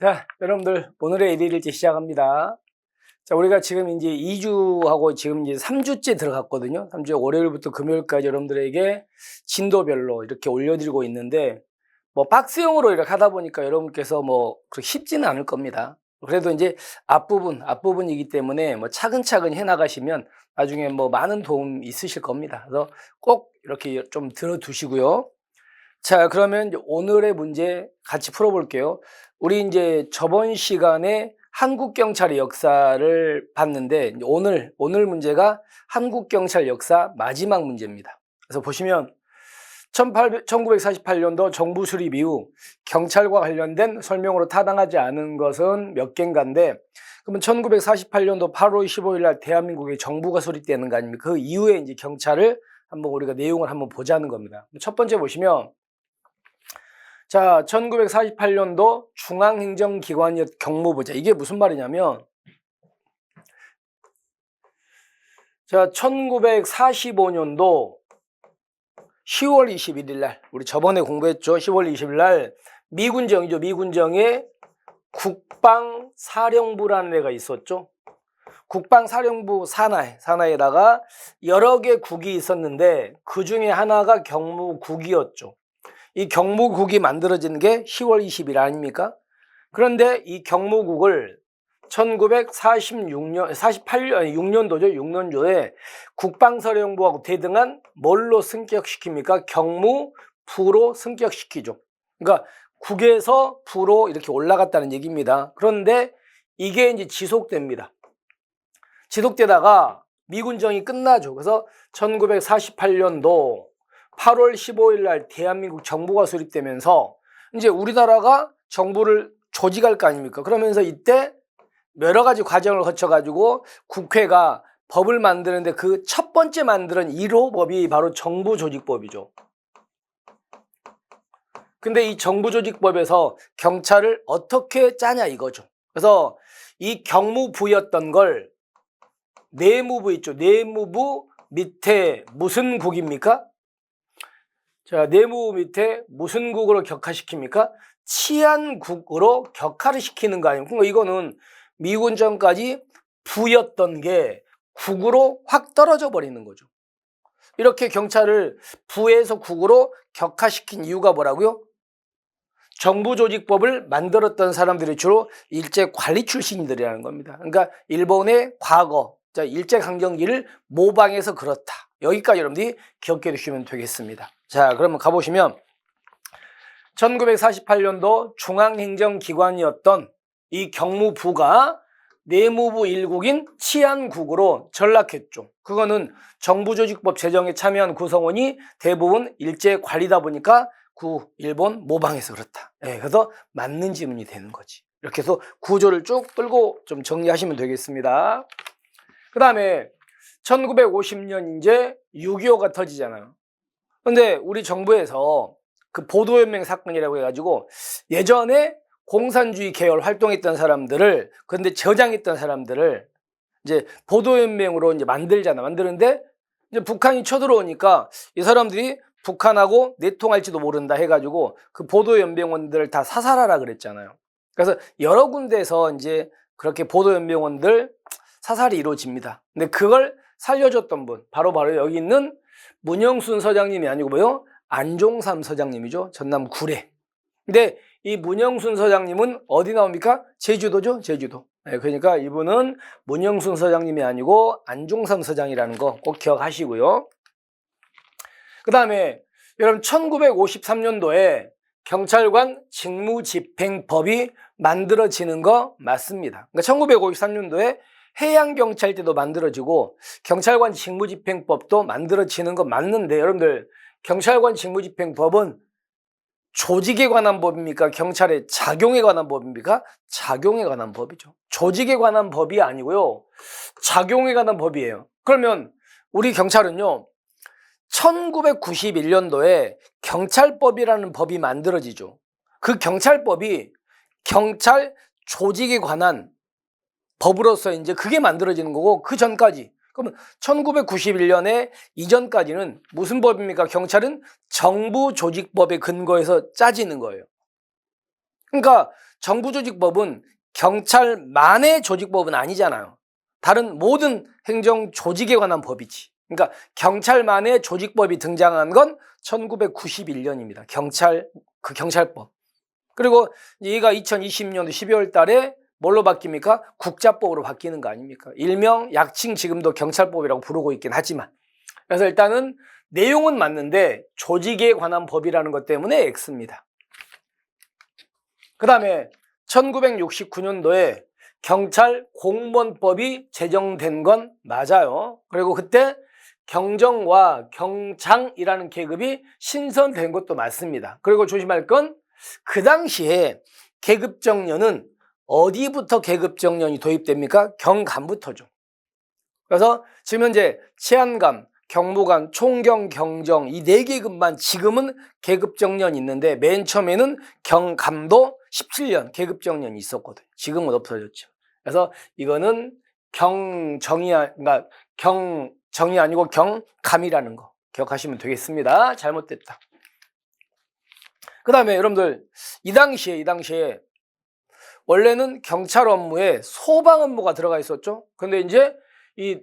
자, 여러분들 오늘의 1일일지 시작합니다. 자, 우리가 지금 이제 2주하고 지금 이제 3주째 들어갔거든요. 3주 월요일부터 금요일까지 여러분들에게 진도별로 이렇게 올려드리고 있는데 뭐 박스형으로 이렇게 하다 보니까 여러분께서 뭐 그렇게 쉽지는 않을 겁니다. 그래도 이제 앞부분이기 때문에 뭐 차근차근 해 나가시면 나중에 뭐 많은 도움 있으실 겁니다. 그래서 꼭 이렇게 좀 들어두시고요. 자, 그러면 이제 오늘의 문제 같이 풀어볼게요. 우리 이제 저번 시간에 한국 경찰의 역사를 봤는데 오늘 문제가 한국 경찰 역사 마지막 문제입니다. 그래서 보시면 1948년도 정부 수립 이후 경찰과 관련된 설명으로 타당하지 않은 것은 몇 개인가인데, 그러면 1948년도 8월 15일 날 대한민국의 정부가 수립되는 거 아닙니까? 그 이후에 이제 경찰을 한번 우리가 내용을 한번 보자는 겁니다. 첫 번째 보시면, 자, 1948년도 중앙행정기관이었 경무부자. 이게 무슨 말이냐면, 자, 1945년도 10월 21일 날, 우리 저번에 공부했죠. 10월 20일 날 미군정이죠. 미군정에 국방사령부라는 애가 있었죠. 국방사령부 산하에다가 여러 개 국이 있었는데 그 중에 하나가 경무국이었죠. 이 경무국이 만들어진 게 10월 20일 아닙니까? 그런데 이 경무국을 6년도죠. 6년도에 국방사령부하고 대등한 뭘로 승격시킵니까? 경무부로 승격시키죠. 그러니까 국에서 부로 이렇게 올라갔다는 얘기입니다. 그런데 이게 이제 지속됩니다. 지속되다가 미군정이 끝나죠. 그래서 1948년도 8월 15일 날 대한민국 정부가 수립되면서 이제 우리나라가 정부를 조직할 거 아닙니까? 그러면서 이때 여러 가지 과정을 거쳐가지고 국회가 법을 만드는데 그 첫 번째 만드는 1호 법이 바로 정부조직법이죠. 근데 이 정부조직법에서 경찰을 어떻게 짜냐 이거죠. 그래서 이 경무부였던 걸 내무부 있죠. 내무부 밑에 무슨 국입니까? 자, 내무부 밑에 무슨 국으로 격화시킵니까? 치안국으로 격화를 시키는 거 아닙니까? 그러니까 이거는 미군정까지 부였던 게 국으로 확 떨어져 버리는 거죠. 이렇게 경찰을 부에서 국으로 격화시킨 이유가 뭐라고요? 정부조직법을 만들었던 사람들이 주로 일제관리 출신들이라는 겁니다. 그러니까 일본의 과거, 일제강점기를 모방해서 그렇다. 여기까지 여러분들이 기억해 두시면 되겠습니다. 자, 그러면 가보시면 1948년도 중앙행정기관이었던 이 경무부가 내무부 일국인 치안국으로 전락했죠. 그거는 정부조직법 제정에 참여한 구성원이 대부분 일제관리다 보니까 일본 모방해서 그렇다. 네, 그래서 맞는 지문이 되는 거지. 이렇게 해서 구조를 쭉 끌고 좀 정리하시면 되겠습니다. 그 다음에 1950년 이제 6.25가 터지잖아요. 근데 우리 정부에서 그 보도연맹 사건이라고 해가지고 예전에 공산주의 계열 활동했던 사람들을, 그런데 저장했던 사람들을 이제 보도연맹으로 이제 만드는데 이제 북한이 쳐들어오니까 이 사람들이 북한하고 내통할지도 모른다 해가지고 그 보도연맹원들을 다 사살하라 그랬잖아요. 그래서 여러 군데에서 이제 그렇게 보도연맹원들 사살이 이루어집니다. 근데 그걸 살려줬던 분, 바로 여기 있는 문영순 서장님이 아니고 뭐요? 안종삼 서장님이죠. 전남 구례. 근데 이 문영순 서장님은 어디 나옵니까? 제주도죠. 제주도. 네, 그러니까 이분은 문영순 서장님이 아니고 안종삼 서장이라는 거 꼭 기억하시고요. 그 다음에 여러분 1953년도에 경찰관 직무집행법이 만들어지는 거 맞습니다. 그러니까 1953년도에 해양경찰대도 만들어지고 경찰관 직무집행법도 만들어지는 거 맞는데, 여러분들 경찰관 직무집행법은 조직에 관한 법입니까? 경찰의 작용에 관한 법입니까? 작용에 관한 법이죠. 조직에 관한 법이 아니고요, 작용에 관한 법이에요. 그러면 우리 경찰은요, 1991년도에 경찰법이라는 법이 만들어지죠. 그 경찰법이 경찰 조직에 관한 법으로서 이제 그게 만들어지는 거고, 그 전까지, 그러면 1991년에 이전까지는 무슨 법입니까? 경찰은 정부조직법에 근거해서 짜지는 거예요. 그러니까 정부조직법은 경찰만의 조직법은 아니잖아요. 다른 모든 행정 조직에 관한 법이지. 그러니까 경찰만의 조직법이 등장한 건 1991년입니다. 경찰법. 그리고 얘가 2020년도 12월 달에 뭘로 바뀝니까? 국자법으로 바뀌는 거 아닙니까? 일명 약칭 지금도 경찰법이라고 부르고 있긴 하지만. 그래서 일단은 내용은 맞는데 조직에 관한 법이라는 것 때문에 X입니다. 그 다음에 1969년도에 경찰 공무원법이 제정된 건 맞아요. 그리고 그때 경정과 경장이라는 계급이 신설된 것도 맞습니다. 그리고 조심할 건 그 당시에 계급정년은 어디부터 계급정년이 도입됩니까? 경감부터죠. 그래서 지금 현재 치안감, 경무관, 총경, 경정 이 4계급만 지금은 계급정년이 있는데 맨 처음에는 경감도 17년 계급정년이 있었거든요. 지금은 없어졌죠. 그래서 이거는 그러니까 경정이 아니고 경감이라는 거 기억하시면 되겠습니다. 잘못됐다. 그 다음에 여러분들 이 당시에 원래는 경찰 업무에 소방 업무가 들어가 있었죠. 근데 이제 이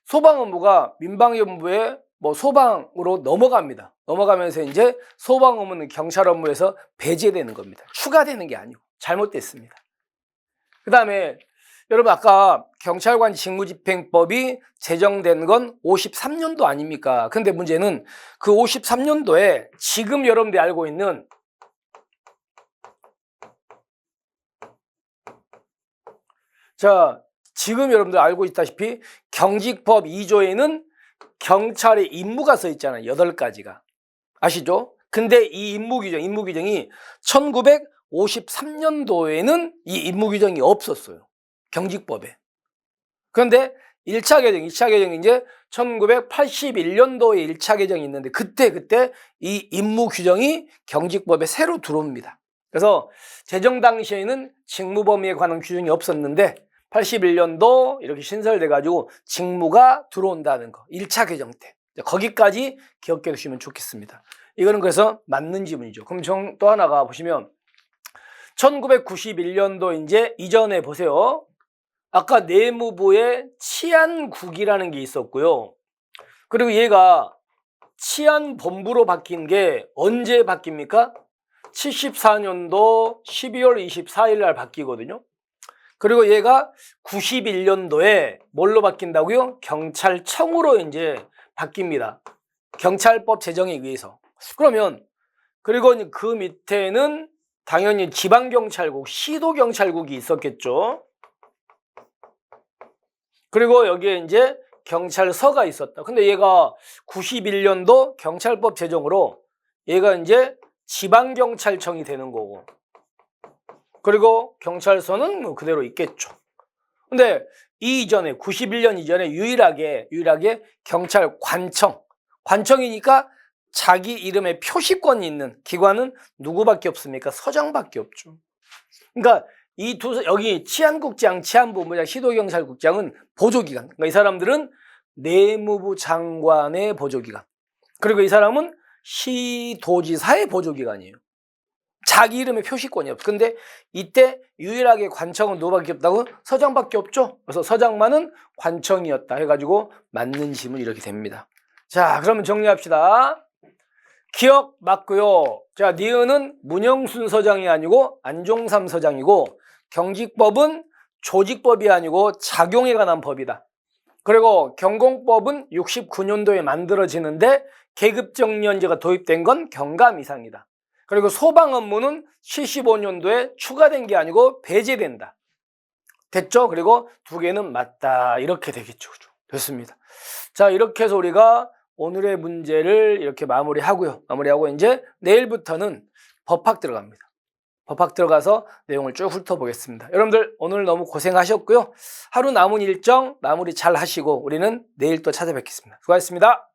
소방 업무가 민방위본부에 소방으로 넘어갑니다. 넘어가면서 이제 소방 업무는 경찰 업무에서 배제되는 겁니다. 추가되는 게 아니고 잘못됐습니다. 그 다음에 여러분 아까 경찰관 직무집행법이 제정된 건 53년도 아닙니까? 근데 문제는 그 53년도에 지금 여러분들이 알고 있는 지금 여러분들 알고 있다시피 경직법 2조에는 경찰의 임무가 써 있잖아요. 8가지가. 아시죠? 근데 이 임무 규정이 1953년도에는 이 임무 규정이 없었어요. 경직법에. 그런데 1차 개정이 이제 1981년도에 1차 개정이 있는데 그때 이 임무 규정이 경직법에 새로 들어옵니다. 그래서 제정 당시에는 직무 범위에 관한 규정이 없었는데 81년도 이렇게 신설돼가지고 직무가 들어온다는 거. 1차 개정 때. 거기까지 기억해 두시면 좋겠습니다. 이거는 그래서 맞는 지문이죠. 그럼 또 하나가 보시면 1991년도 이제 이전에 보세요. 아까 내무부에 치안국이라는 게 있었고요. 그리고 얘가 치안본부로 바뀐 게 언제 바뀝니까? 74년도 12월 24일 날 바뀌거든요. 그리고 얘가 91년도에 뭘로 바뀐다고요? 경찰청으로 이제 바뀝니다. 경찰법 제정에 의해서. 그러면 그리고 그 밑에는 당연히 지방경찰국, 시도경찰국이 있었겠죠. 그리고 여기에 이제 경찰서가 있었다. 근데 얘가 91년도 경찰법 제정으로 얘가 이제 지방경찰청이 되는 거고. 그리고 경찰서는 뭐 그대로 있겠죠. 근데 이전에 91년 이전에 유일하게 관청이니까 자기 이름에 표시권이 있는 기관은 누구밖에 없습니까? 서장밖에 없죠. 그러니까 여기 치안국장, 치안본부장, 시도경찰국장은 보조기관. 그러니까 이 사람들은 내무부 장관의 보조기관. 그리고 이 사람은 시도지사의 보조기관이에요. 자기 이름에 표시권이 없어. 근데 이때 유일하게 관청은 누구밖에 없다고? 서장밖에 없죠. 그래서 서장만은 관청이었다 해가지고 맞는 지문 이렇게 됩니다. 자, 그러면 정리합시다. 기억 맞고요. 자, 니은은 문영순 서장이 아니고 안종삼 서장이고 경직법은 조직법이 아니고 작용에 관한 법이다. 그리고 경공법은 69년도에 만들어지는데 계급정년제가 도입된 건 경감 이상이다. 그리고 소방 업무는 75년도에 추가된 게 아니고 배제된다. 됐죠? 그리고 두 개는 맞다. 이렇게 되겠죠. 됐습니다. 자, 이렇게 해서 우리가 오늘의 문제를 이렇게 마무리하고요. 마무리하고 이제 내일부터는 법학 들어갑니다. 법학 들어가서 내용을 쭉 훑어보겠습니다. 여러분들 오늘 너무 고생하셨고요. 하루 남은 일정 마무리 잘 하시고 우리는 내일 또 찾아뵙겠습니다. 수고하셨습니다.